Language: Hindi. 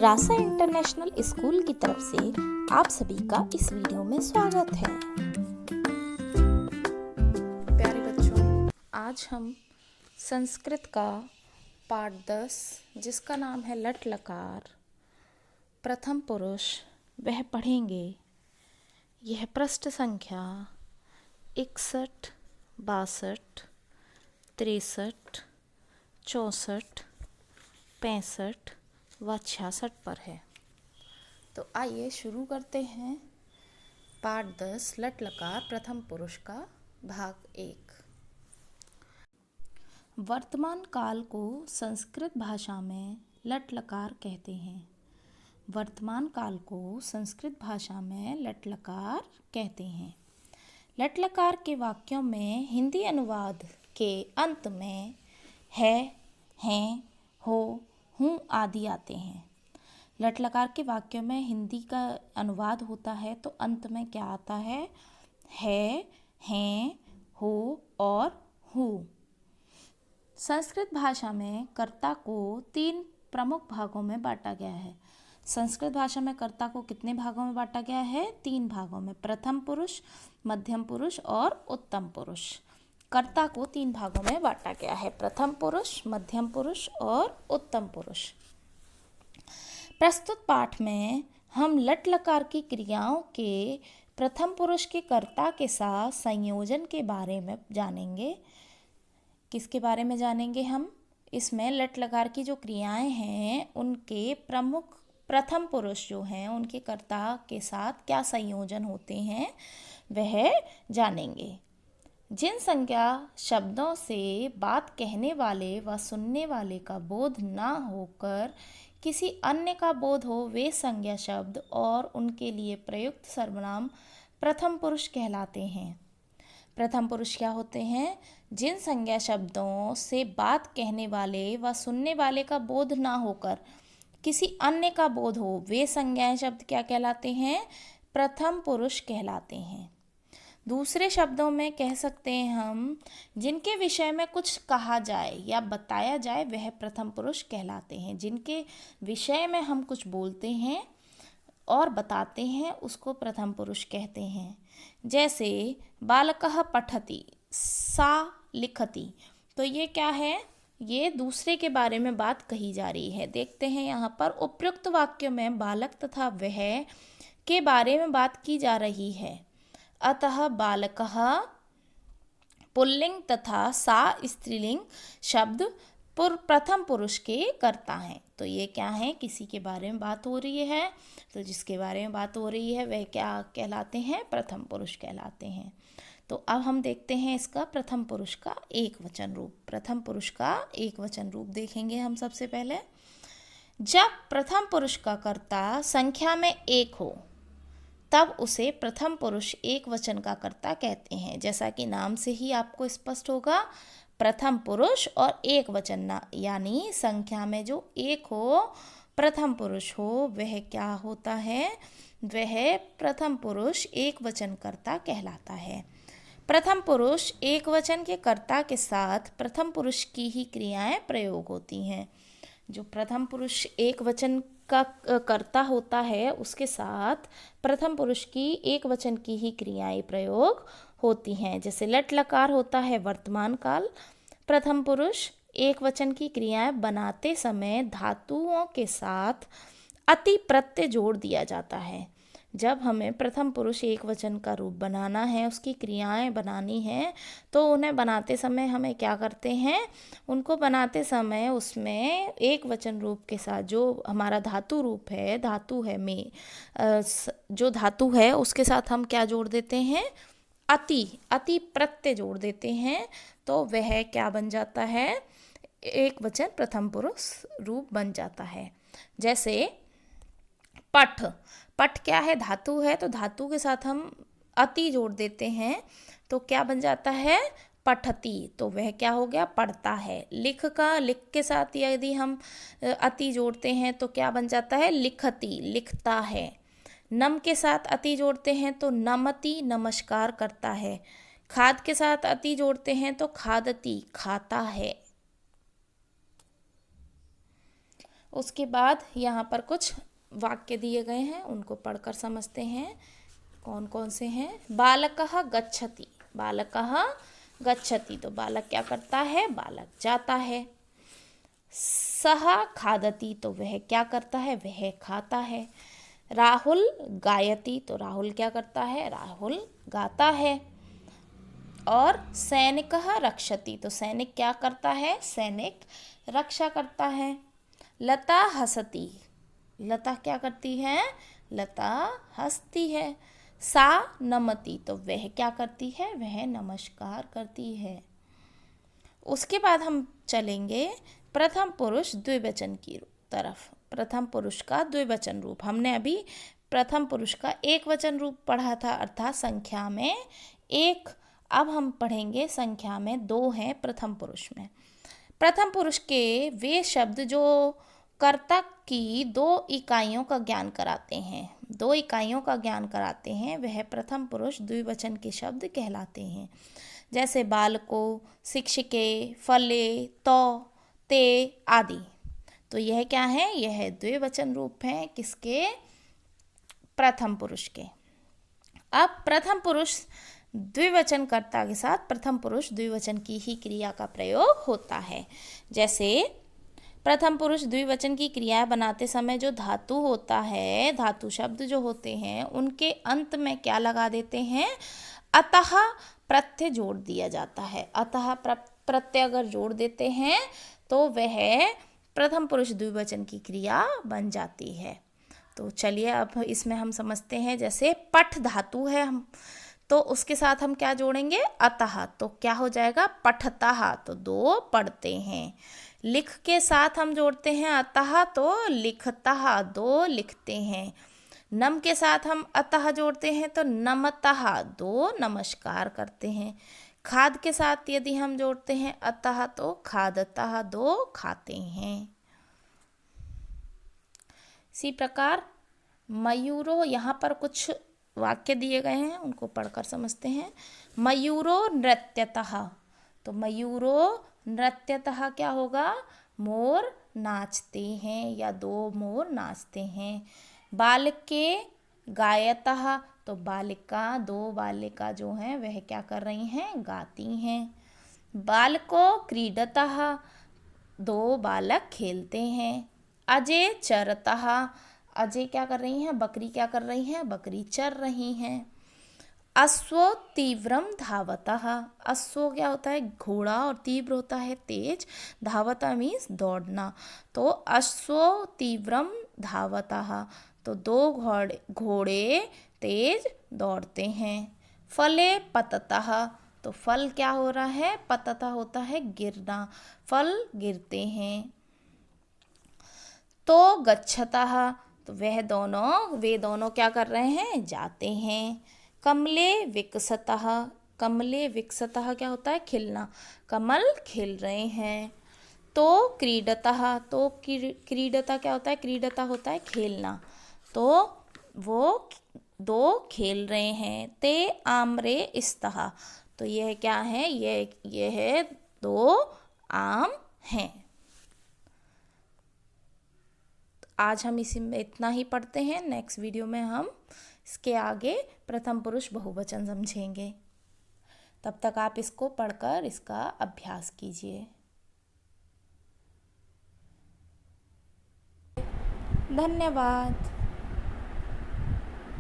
रासा इंटरनेशनल स्कूल की तरफ से आप सभी का इस वीडियो में स्वागत है। प्यारे बच्चों, आज हम संस्कृत का पाठ 10 जिसका नाम है लट लकार प्रथम पुरुष वह पढ़ेंगे। यह पृष्ठ संख्या 61, 62, 63, 64, 65 व 66 पर है। तो आइए शुरू करते हैं पाठ 10 लट लकार प्रथम पुरुष का भाग 1। वर्तमान काल को संस्कृत भाषा में लट लकार कहते हैं। वर्तमान काल को संस्कृत भाषा में लट लकार कहते हैं। लट लकार के वाक्यों में हिंदी अनुवाद के अंत में है, हैं, हो, हूँ आदि आते हैं। लट लकार के वाक्यों में हिंदी का अनुवाद होता है तो अंत में क्या आता है, हैं, हो और हूँ। संस्कृत भाषा में कर्ता को 3 प्रमुख भागों में बांटा गया है। संस्कृत भाषा में कर्ता को कितने भागों में बांटा गया है? 3 भागों में, प्रथम पुरुष, मध्यम पुरुष और उत्तम पुरुष। कर्ता को 3 भागों में बांटा गया है, प्रथम पुरुष, मध्यम पुरुष और उत्तम पुरुष। प्रस्तुत पाठ में हम लट लकार की क्रियाओं के प्रथम पुरुष के कर्ता के साथ संयोजन के बारे में जानेंगे। किसके बारे में जानेंगे हम? इसमें लट लकार की जो क्रियाएं हैं उनके प्रमुख प्रथम पुरुष जो हैं उनके कर्ता के साथ क्या संयोजन होते हैं वह जानेंगे। जिन संज्ञा शब्दों से बात कहने वाले व सुनने वाले का बोध ना होकर किसी अन्य का बोध हो वे संज्ञा शब्द और उनके लिए प्रयुक्त सर्वनाम प्रथम पुरुष कहलाते हैं। प्रथम पुरुष क्या होते हैं? जिन संज्ञा शब्दों से बात कहने वाले व सुनने वाले का बोध ना होकर किसी अन्य का बोध हो वे संज्ञाएं शब्द क्या कहलाते हैं? प्रथम पुरुष कहलाते हैं। दूसरे शब्दों में कह सकते हैं हम जिनके विषय में कुछ कहा जाए या बताया जाए वह प्रथम पुरुष कहलाते हैं। जिनके विषय में हम कुछ बोलते हैं और बताते हैं उसको प्रथम पुरुष कहते हैं। जैसे बालकः पठति, सा लिखति, तो ये क्या है? ये दूसरे के बारे में बात कही जा रही है। देखते हैं यहाँ पर उपयुक्त वाक्य में बालक तथा वह के बारे में बात की जा रही है। अतः बालकः पुल्लिंग तथा सा स्त्रीलिंग शब्द प्रथम पुरुष के कर्ता हैं। तो ये क्या है? किसी के बारे में बात हो रही है, तो जिसके बारे में बात हो रही है वह क्या कहलाते हैं? प्रथम पुरुष कहलाते हैं। तो अब हम देखते हैं इसका प्रथम पुरुष का एक वचन रूप। प्रथम पुरुष का एक वचन रूप देखेंगे हम सबसे पहले। जब प्रथम पुरुष का कर्ता संख्या में 1 हो तब उसे प्रथम पुरुष एक वचन का कर्ता कहते हैं। जैसा कि नाम से ही आपको स्पष्ट होगा, प्रथम पुरुष और एक वचन यानी संख्या में जो 1 हो, प्रथम पुरुष हो, वह क्या होता है? वह प्रथम पुरुष एक वचन कर्ता कहलाता है। प्रथम पुरुष एक वचन के कर्ता के साथ प्रथम पुरुष की ही क्रियाएं प्रयोग होती हैं। जो प्रथम पुरुष एक वचन का कर्ता होता है उसके साथ प्रथम पुरुष की एक वचन की ही क्रियाएं प्रयोग होती हैं। जैसे लट लकार होता है वर्तमान काल, प्रथम पुरुष एक वचन की क्रियाएं बनाते समय धातुओं के साथ अति प्रत्यय जोड़ दिया जाता है। जब हमें प्रथम पुरुष एक वचन का रूप बनाना है, उसकी क्रियाएं बनानी हैं, तो उन्हें बनाते समय हमें क्या करते हैं? उनको बनाते समय उसमें एक वचन रूप के साथ जो हमारा धातु रूप है, धातु है में जो धातु है उसके साथ हम क्या जोड़ देते हैं? अति प्रत्यय जोड़ देते हैं। तो वह क्या बन जाता है? एक वचन प्रथम पुरुष रूप बन जाता है। जैसे पठ क्या है? धातु है, तो धातु के साथ हम अति जोड़ देते हैं तो क्या बन जाता है? पठती, तो वह क्या हो गया? पढ़ता है। लिख के साथ यदि हम अति जोड़ते हैं तो क्या बन जाता है? लिखती, लिखता है। नम के साथ अति जोड़ते हैं तो नमति, नमस्कार करता है। खाद के साथ अति जोड़ते हैं तो खादती, खाता है। उसके बाद यहाँ पर कुछ वाक्य दिए गए हैं, उनको पढ़कर समझते हैं कौन कौन से हैं। बालकः गच्छति, बालकः गच्छति तो बालक क्या करता है, बालक जाता है। सः खादति तो वह क्या करता है, वह खाता है। राहुल गायति तो राहुल क्या करता है, राहुल गाता है। और सैनिकः रक्षति तो सैनिक क्या करता है, सैनिक रक्षा करता है। लता हसति, लता क्या करती है, लता हंसती है। सा नमति तो वह क्या करती है, वह नमस्कार करती है। उसके बाद हम चलेंगे प्रथम पुरुष द्विवचन की तरफ। प्रथम पुरुष का द्विवचन रूप, हमने अभी प्रथम पुरुष का एक वचन रूप पढ़ा था, अर्थात संख्या में एक। अब हम पढ़ेंगे संख्या में दो हैं प्रथम पुरुष में। प्रथम पुरुष के वे शब्द जो कर्ता की दो इकाइयों का ज्ञान कराते हैं, दो इकाइयों का ज्ञान कराते हैं, वह प्रथम पुरुष द्विवचन के शब्द कहलाते हैं। जैसे बालको, शिक्षके, फले, तो, ते आदि। तो यह क्या है, यह द्विवचन रूप हैं किसके, प्रथम पुरुष के। अब प्रथम पुरुष द्विवचन कर्ता के साथ प्रथम पुरुष द्विवचन की ही क्रिया का प्रयोग होता है। जैसे प्रथम पुरुष द्विवचन की क्रिया बनाते समय जो धातु होता है, धातु शब्द जो होते हैं, उनके अंत में क्या लगा देते हैं, अतः प्रत्यय जोड़ दिया जाता है। अतः प्रत्यय अगर जोड़ देते हैं तो वह प्रथम पुरुष द्विवचन की क्रिया बन जाती है। तो चलिए अब इसमें हम समझते हैं। जैसे पठ धातु है, हम तो उसके साथ हम क्या जोड़ेंगे, अतः, तो क्या हो जाएगा, पठतः, तो दो पढ़ते हैं। लिख के साथ हम जोड़ते हैं अतः, तो लिखतः, दो लिखते हैं। नम के साथ हम अतः जोड़ते हैं तो नमतः, दो नमस्कार करते हैं। खाद के साथ यदि हम जोड़ते हैं अतः तो खादतः, दो खाते हैं। इसी प्रकार मयूरो, यहाँ पर कुछ वाक्य दिए गए हैं, उनको पढ़कर समझते हैं। मयूरो नृत्यतः, तो मयूरो नृत्यतः क्या होगा, मोर नाचते हैं या दो मोर नाचते हैं। बालके गायतः, तो बालिका, दो बालिका जो हैं वह क्या कर रही हैं, गाती हैं। बालको क्रीडतः, दो बालक खेलते हैं। अजय चरतः, अजय क्या कर रही हैं, बकरी क्या कर रही हैं, बकरी चर रही हैं। अश्व तीव्रम धावतः, अश्व क्या होता है, घोड़ा, और तीव्र होता है तेज, धावता मीन्स दौड़ना, तो अश्व तीव्रम धावतः, तो दो घोड़े तेज दौड़ते हैं। फले पततः, तो फल क्या हो रहा है, पततः होता है गिरना, फल गिरते हैं। तो गच्छतः, तो वे दोनों क्या कर रहे हैं, जाते हैं। कमले विकसतः, कमले विकसतः क्या होता है, खिलना, कमल खिल रहे हैं। तो क्रीडतः, तो क्रीडता क्या होता है, क्रीडता होता है खेलना, तो वो दो खेल रहे हैं। ते आम्रे स्तः, तो यह क्या है, यह दो आम हैं। आज हम इसी में इतना ही पढ़ते हैं। नेक्स्ट वीडियो में हम इसके आगे प्रथम पुरुष बहुवचन समझेंगे। तब तक आप इसको पढ़कर इसका अभ्यास कीजिए। धन्यवाद।